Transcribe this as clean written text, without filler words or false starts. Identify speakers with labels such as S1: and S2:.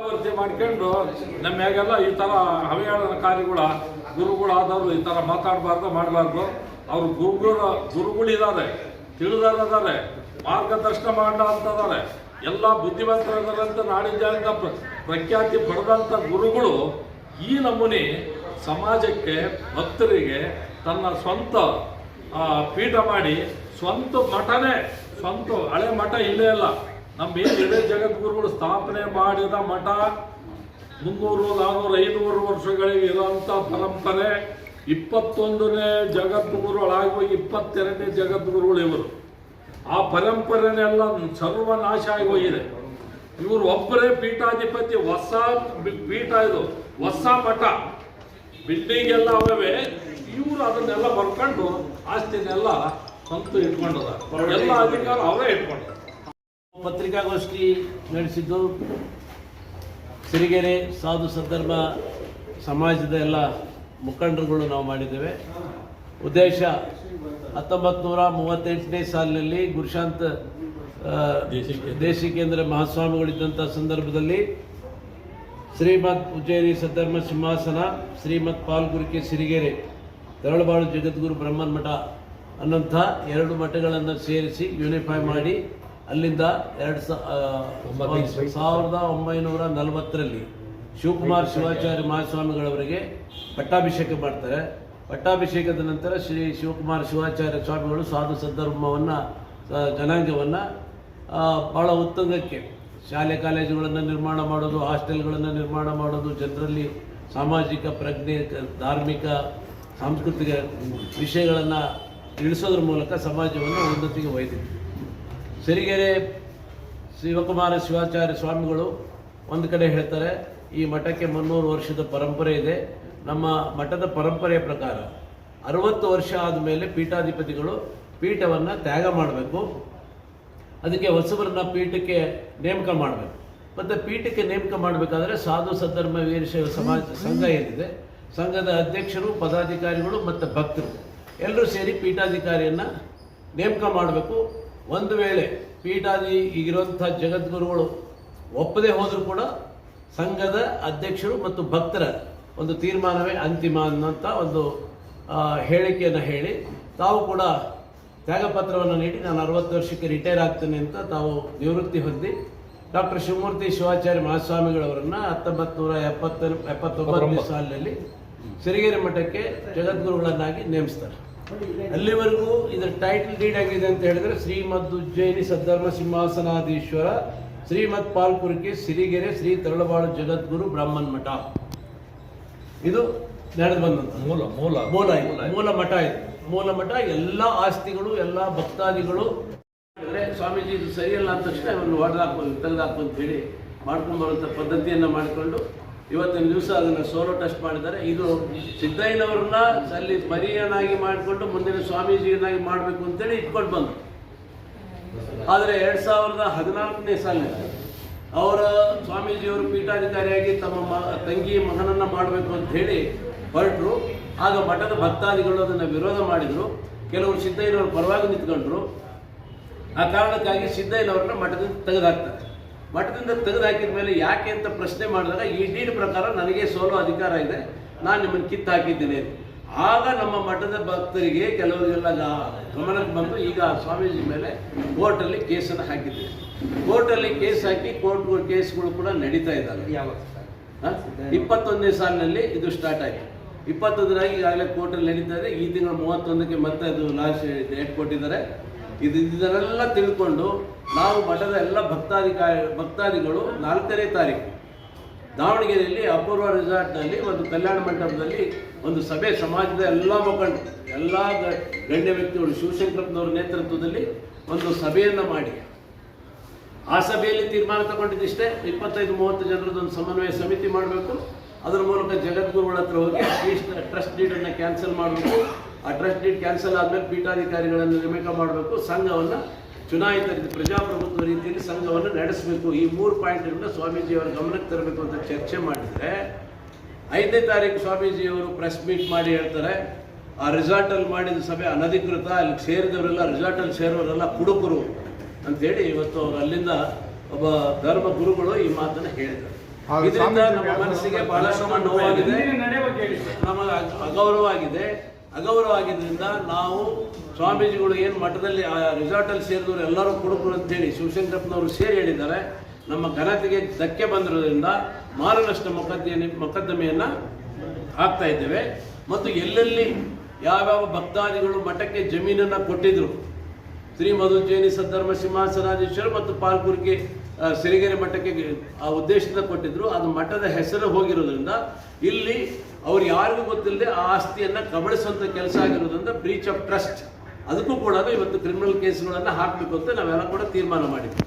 S1: ವೃತ್ತಿ ಮಾಡ್ಕೊಂಡು ನಮ್ಯಾಗೆಲ್ಲ ಈ ಥರ ಹವ್ಯಾಳನಕಾರಿಗಳ ಗುರುಗಳಾದವರು ಈ ಥರ ಮಾತಾಡಬಾರ್ದು ಮಾಡಬಾರ್ದು. ಅವರು ಗುರುಗಳಿದ್ದಾರೆ, ತಿಳಿದಾರೆ, ಮಾರ್ಗದರ್ಶನ ಮಾಡಂತದಾರೆ, ಎಲ್ಲ ಬುದ್ಧಿವಂತರಾದಂಥ ನಾಡಿದ್ಯಾದಿಂದ ಪ್ರಖ್ಯಾತಿ ಪಡೆದಂಥ ಗುರುಗಳು ಈ ನಮೂನೆ ಸಮಾಜಕ್ಕೆ ಭಕ್ತರಿಗೆ ತನ್ನ ಸ್ವಂತ ಪೀಠ ಮಾಡಿ ಸ್ವಂತ ಮಠನೇ ಸ್ವಂತ ಹಳೆ ಮಠ ಇಲ್ಲೇ ಅಲ್ಲ. ನಮ್ಮ ಏನು ಇಡೀ ಜಗದ್ಗುರುಗಳು ಸ್ಥಾಪನೆ ಮಾಡಿದ ಮಠ 300, 400, 500 ವರ್ಷಗಳಿಗೆ ಇರೋಂಥ ಪರಂಪರೆ 21ನೇ ಜಗದ್ಗುರುಗಳಾಗುವ 22ನೇ ಜಗದ್ಗುರುಗಳು ಇವರು. ಆ ಪರಂಪರೆನೆಲ್ಲ ಸರ್ವನಾಶ ಆಗಿ ಹೋಗಿದೆ. ಇವರು ಒಬ್ಬರೇ ಪೀಠಾಧಿಪತಿ. ಹೊಸ ಪೀಠ ಇದು, ಹೊಸ ಮಠ, ಬಿಲ್ಡಿಂಗ್ ಎಲ್ಲ ಅವೇ. ಇವರು ಅದನ್ನೆಲ್ಲ ಬರ್ಕೊಂಡು ಆಸ್ತಿನೆಲ್ಲ ಸ್ವಂತ ಇಟ್ಕೊಂಡದ, ಎಲ್ಲ ಅಧಿಕಾರ ಅವರೇ ಇಟ್ಕೊಂಡ.
S2: ಪತ್ರಿಕಾಗೋಷ್ಠಿ ನಡೆಸಿದ್ದು ಸಿರಿಗೆರೆ ಸಾಧು ಸಂದರ್ಭ ಸಮಾಜದ ಎಲ್ಲ ಮುಖಂಡರುಗಳು ನಾವು ಮಾಡಿದ್ದೇವೆ. ಉದ್ದೇಶ 1938ನೇ ಸಾಲಿನಲ್ಲಿ ಗುರುಶಾಂತ ದೇಶಿಕೇಂದ್ರ ಮಹಾಸ್ವಾಮಿಗಳಿದ್ದಂಥ ಸಂದರ್ಭದಲ್ಲಿ ಶ್ರೀಮದ್ ಉಜ್ಜಯಿನಿ ಸದ್ಧರ್ಮ ಸಿಂಹಾಸನ, ಶ್ರೀಮದ್ ಪಾಲ್ಗುರಿಕೆ ಸಿರಿಗೆರೆ, ತರಳಬಾಳು ಜಗದ್ಗುರು ಬ್ರಹ್ಮನ್ ಮಠ ಅನ್ನೋಂಥ 2 ಮಠಗಳನ್ನು ಸೇರಿಸಿ ಯೂನಿಫೈ ಮಾಡಿ ಅಲ್ಲಿಂದ 1940ರಲ್ಲಿ ಶಿವಕುಮಾರ ಶಿವಾಚಾರ್ಯ ಮಹಾಸ್ವಾಮಿಗಳವರಿಗೆ ಪಟ್ಟಾಭಿಷೇಕ ಮಾಡ್ತಾರೆ. ಪಟ್ಟಾಭಿಷೇಕದ ನಂತರ ಶ್ರೀ ಶಿವಕುಮಾರ ಶಿವಾಚಾರ್ಯ ಸ್ವಾಮಿಗಳು ಸಾಧು ಸದ್ಧರ್ಮವನ್ನು ಜನಾಂಗವನ್ನು ಭಾಳ ಉತ್ತುಂಗಕ್ಕೆ, ಶಾಲೆ ಕಾಲೇಜುಗಳನ್ನು ನಿರ್ಮಾಣ ಮಾಡೋದು, ಹಾಸ್ಟೆಲ್ಗಳನ್ನು ನಿರ್ಮಾಣ ಮಾಡೋದು, ಜನರಲ್ಲಿ ಸಾಮಾಜಿಕ ಪ್ರಜ್ಞೆ, ಧಾರ್ಮಿಕ ಸಾಂಸ್ಕೃತಿಕ ವಿಷಯಗಳನ್ನು ತಿಳಿಸೋದ್ರ ಮೂಲಕ ಸಮಾಜವನ್ನು ಉನ್ನತಿಗೆ ಒಯ್ದಿದೆ. ಸಿರಿಗೆರೆ ಶಿವಕುಮಾರ ಶಿವಾಚಾರ್ಯ ಸ್ವಾಮಿಗಳು ಒಂದು ಕಡೆ ಹೇಳ್ತಾರೆ, ಈ ಮಠಕ್ಕೆ 300 ವರ್ಷದ ಪರಂಪರೆ ಇದೆ. ನಮ್ಮ ಮಠದ ಪರಂಪರೆಯ ಪ್ರಕಾರ 60 ವರ್ಷ ಆದಮೇಲೆ ಪೀಠಾಧಿಪತಿಗಳು ಪೀಠವನ್ನು ತ್ಯಾಗ ಮಾಡಬೇಕು, ಅದಕ್ಕೆ ಹೊಸಬರನ್ನ ಪೀಠಕ್ಕೆ ನೇಮಕ ಮಾಡಬೇಕು. ಮತ್ತು ಪೀಠಕ್ಕೆ ನೇಮಕ ಮಾಡಬೇಕಾದ್ರೆ ಸಾಧು ಸದ್ಧರ್ಮ ವೀರಶೈವ ಸಮಾಜ ಸಂಘ ಏನಿದೆ, ಸಂಘದ ಅಧ್ಯಕ್ಷರು, ಪದಾಧಿಕಾರಿಗಳು ಮತ್ತು ಭಕ್ತರು ಎಲ್ಲರೂ ಸೇರಿ ಪೀಠಾಧಿಕಾರಿಯನ್ನು ನೇಮಕ ಮಾಡಬೇಕು. ಒಂದು ವೇಳೆ ಈಗಿರುವಂಥ ಜಗದ್ಗುರುಗಳು ಒಪ್ಪದೇ ಹೋದರೂ ಕೂಡ ಸಂಘದ ಅಧ್ಯಕ್ಷರು ಮತ್ತು ಭಕ್ತರ ಒಂದು ತೀರ್ಮಾನವೇ ಅಂತಿಮ ಅನ್ನೋಂಥ ಒಂದು ಹೇಳಿಕೆಯನ್ನು ಹೇಳಿ ತಾವು ಕೂಡ ತ್ಯಾಗಪತ್ರವನ್ನು ನೀಡಿ ನಾನು 60 ವರ್ಷಕ್ಕೆ ರಿಟೈರ್ ಆಗ್ತೇನೆ ಅಂತ ತಾವು ನಿವೃತ್ತಿ ಹೊಂದಿ ಡಾಕ್ಟರ್ ಶಿವಮೂರ್ತಿ ಶಿವಾಚಾರ್ಯ ಮಹಾಸ್ವಾಮಿಗಳವರನ್ನು 1979ನೇ ಸಾಲಿನಲ್ಲಿ ಸಿರಿಗೆರೆ ಮಠಕ್ಕೆ ಜಗದ್ಗುರುಗಳನ್ನಾಗಿ ನೇಮಿಸ್ತಾರೆ. ಅಲ್ಲಿವರೆಗೂ ಇದರ ಟೈಟಲ್ ಡೀಡ್ ಆಗಿದೆ ಅಂತ ಹೇಳಿದ್ರೆ ಶ್ರೀಮದ್ ಉಜ್ಜಯಿನಿ ಸದ್ಧರ್ಮ ಸಿಂಹಾಸನಾಧೀಶ್ವರ ಶ್ರೀಮದ್ ಪಾಲ್ಕುರಿಕೆ ಸಿರಿಗೆರೆ ಶ್ರೀ ತರಳಬಾಳು ಜಗದ್ಗುರು ಬ್ರಾಹ್ಮಣ ಮಠ. ಇದು ನಡೆದು ಬಂದಂತ ಮೂಲ ಮಠ ಇದು. ಮೂಲ ಮಠ ಎಲ್ಲ ಆಸ್ತಿಗಳು, ಎಲ್ಲ ಭಕ್ತಾದಿಗಳು ಸ್ವಾಮೀಜಿ ಇದು ಸರಿಯಲ್ಲ ಅಂದ ತಕ್ಷಣ ಅವನು ತೆಗೆದಾಕು ಅಂತ ಹೇಳಿ ಮಾಡ್ಕೊಂಡು ಬರುವಂಥ ಪದ್ಧತಿಯನ್ನು ಮಾಡಿಕೊಂಡು ಇವತ್ತಿನ ದಿವಸ ಅದನ್ನು ಸೋಲೋ ಟೆಸ್ಟ್ ಮಾಡಿದ್ದಾರೆ. ಇದು ಸಿದ್ದಯ್ಯನವ್ರನ್ನ ಅಲ್ಲಿ ಮರಿಯನ್ನಾಗಿ ಮಾಡಿಕೊಂಡು ಮುಂದಿನ ಸ್ವಾಮೀಜಿಯನ್ನಾಗಿ ಮಾಡಬೇಕು ಅಂತೇಳಿ ಇಟ್ಕೊಂಡು ಬಂದರು. ಆದರೆ 2014ನೇ ಸಾಲಿನಲ್ಲಿ ಅವರ ಸ್ವಾಮೀಜಿಯವರು ಪೀಠಾಧಿಕಾರಿಯಾಗಿ ತಮ್ಮ ತಂಗಿ ಮಗನನ್ನು ಮಾಡಬೇಕು ಅಂತ ಹೇಳಿ ಹೊರಟರು. ಆಗ ಮಠದ ಭಕ್ತಾದಿಗಳು ಅದನ್ನು ವಿರೋಧ ಮಾಡಿದರು. ಕೆಲವರು ಸಿದ್ದಯ್ಯನವ್ರ ಪರವಾಗಿ ನಿಂತ್ಕೊಂಡ್ರು. ಆ ಕಾರಣಕ್ಕಾಗಿ ಸಿದ್ದಯ್ಯನವ್ರನ್ನ ಮಠದಿಂದ ತೆಗೆದುಹಾಕ್ತಾರೆ. ಮಠದಿಂದ ತೆಗೆದುಹಾಕಿದ ಮೇಲೆ ಯಾಕೆ ಅಂತ ಪ್ರಶ್ನೆ ಮಾಡಿದಾಗ ಈ ಡೀಡ್ ಪ್ರಕಾರ ನನಗೆ ಸೋಲೋ ಅಧಿಕಾರ ಇದೆ, ನಾನು ನಿಮ್ಮನ್ನು ಕಿತ್ತು ಹಾಕಿದ್ದೇನೆ. ಆಗ ನಮ್ಮ ಮಠದ ಭಕ್ತರಿಗೆ ಕೆಲವರಿಗೆಲ್ಲ ಗಮನಕ್ಕೆ ಬಂದು ಈಗ ಸ್ವಾಮೀಜಿ ಮೇಲೆ ಕೋರ್ಟಲ್ಲಿ ಕೇಸನ್ನು ಹಾಕಿದ್ದೇವೆ. ಕೋರ್ಟಲ್ಲಿ ಕೇಸ್ ಹಾಕಿ ಕೇಸ್ಗಳು ಕೂಡ ನಡೀತಾ ಇದ್ದಾವೆ. 21ನೇ ಸಾಲಿನಲ್ಲಿ ಇದು ಸ್ಟಾರ್ಟ್ ಆಗಿ 21ರಾಗಿ ಈಗಾಗಲೇ ಕೋರ್ಟಲ್ಲಿ ನಡೀತಾ ಇದೆ. ಈ ತಿಂಗಳ 31ಕ್ಕೆ ಮತ್ತೆ ಅದು ಲಾಸ್ಟ್ ಡೇಟ್ ಕೊಟ್ಟಿದ್ದಾರೆ. ಇದನ್ನೆಲ್ಲ ತಿಳ್ಕೊಂಡು ನಾವು ಮಠದ ಎಲ್ಲ ಭಕ್ತಾದಿಗಳು 4ನೇ ತಾರೀಕು ದಾವಣಗೆರೆಯಲ್ಲಿ ಅಪೂರ್ವ ರೆಸಾರ್ಟ್ನಲ್ಲಿ ಒಂದು ಕಲ್ಯಾಣ ಮಂಟಪದಲ್ಲಿ ಒಂದು ಸಭೆ, ಸಮಾಜದ ಎಲ್ಲ ಮುಖಂಡರು, ಎಲ್ಲ ಗಣ್ಯ ವ್ಯಕ್ತಿಗಳು ಶಿವಶಂಕರಪ್ಪನವರ ನೇತೃತ್ವದಲ್ಲಿ ಒಂದು ಸಭೆಯನ್ನು ಮಾಡಿ ಆ ಸಭೆಯಲ್ಲಿ ತೀರ್ಮಾನ ತಗೊಂಡಿದ್ದಿಷ್ಟೇ, 25-30 ಜನರದೊಂದು ಸಮನ್ವಯ ಸಮಿತಿ ಮಾಡಬೇಕು. ಅದರ ಮೂಲಕ ಜಗದ್ಗುರುಗಳ ಹತ್ರ ಹೋಗಿ ಟ್ರಸ್ಟ್ ಡೀಡನ್ನು ಕ್ಯಾನ್ಸಲ್ ಮಾಡಬೇಕು. ಆ ಟ್ರಸ್ಟ್ ಡೀಡ್ ಕ್ಯಾನ್ಸಲ್ ಆದಮೇಲೆ ಪೀಠಾಧಿಕಾರಿಗಳನ್ನು ನೇಮಕ ಮಾಡಬೇಕು. ಸಂಘವನ್ನು ಚುನಾಯಿತ ಪ್ರಜಾಪ್ರಭುತ್ವ ರೀತಿಯಲ್ಲಿ ಸಂಘವನ್ನು ನಡೆಸಬೇಕು. ಈ 3 ಪಾಯಿಂಟ್ಗಳನ್ನ ಸ್ವಾಮೀಜಿಯವರ ಗಮನಕ್ಕೆ ತರಬೇಕು ಅಂತ ಚರ್ಚೆ ಮಾಡಿದರೆ 5ನೇ ತಾರೀಕು ಸ್ವಾಮೀಜಿಯವರು ಪ್ರೆಸ್ ಮೀಟ್ ಮಾಡಿ ಹೇಳ್ತಾರೆ, ಆ ರೆಸಾರ್ಟಲ್ಲಿ ಮಾಡಿದ ಸಭೆ ಅನಧಿಕೃತ, ಅಲ್ಲಿ ಸೇರಿದವರೆಲ್ಲ ರೆಸಾರ್ಟಲ್ಲಿ ಸೇರೋರೆಲ್ಲ ಕುಡುಕರು ಅಂತೇಳಿ ಇವತ್ತು ಅವರು ಅಲ್ಲಿಂದ ಒಬ್ಬ ಧರ್ಮ ಗುರುಗಳು ಈ ಮಾತನ್ನು ಹೇಳಿದ್ದಾರೆ. ಇದರಿಂದ ನಮ್ಮ ಮನಸ್ಸಿಗೆ ಬಹಳಷ್ಟು ನೋವಾಗಿದೆ, ನಮಗೆ ಅಗೌರವ ಆಗಿದ್ದರಿಂದ ನಾವು ಸ್ವಾಮೀಜಿಗಳು ಏನು ಮಠದಲ್ಲಿ ರೆಸಾರ್ಟಲ್ಲಿ ಸೇರಿದವರು ಎಲ್ಲರೂ ಕುಡುಕರು ಅಂತೇಳಿ ಶಿವಶಂಕರಪ್ಪನವರು ಸೇರಿ ಹೇಳಿದ್ದಾರೆ. ನಮ್ಮ ಘನತೆಗೆ ಧಕ್ಕೆ ಬಂದಿರೋದ್ರಿಂದ ಮಾನನಷ್ಟ ಮೊಕದ್ದಮೆಯನ್ನು ಹಾಕ್ತಾ ಇದ್ದೇವೆ. ಮತ್ತು ಎಲ್ಲೆಲ್ಲಿ ಯಾವ್ಯಾವ ಭಕ್ತಾದಿಗಳು ಮಠಕ್ಕೆ ಜಮೀನನ್ನು ಕೊಟ್ಟಿದ್ರು, ಶ್ರೀ ಮಧುಜೈನಿ ಸದ್ಧರ್ಮ ಸಿಂಹಾಸನಾಧೀಶ್ವರ ಮತ್ತು ಪಾಲ್ಕುರ್ಗಿ ಸಿರಿಗೆರೆ ಮಠಕ್ಕೆ ಆ ಉದ್ದೇಶದಿಂದ ಕೊಟ್ಟಿದ್ರು, ಅದು ಮಠದ ಹೆಸರು ಹೋಗಿರೋದ್ರಿಂದ ಇಲ್ಲಿ ಅವ್ರು ಯಾರಿಗೂ ಗೊತ್ತಿಲ್ಲದೆ ಆ ಆಸ್ತಿಯನ್ನು ಕಬಳಿಸುವಂಥ ಕೆಲಸ ಆಗಿರೋದ್ರಿಂದ ಬ್ರೀಚ್ ಆಫ್ ಟ್ರಸ್ಟ್, ಅದಕ್ಕೂ ಕೂಡ ಇವತ್ತು ಕ್ರಿಮಿನಲ್ ಕೇಸ್ಗಳನ್ನು ಹಾಕಬೇಕು ಅಂತ ನಾವೆಲ್ಲ ಕೂಡ ತೀರ್ಮಾನ ಮಾಡಿದ್ವಿ.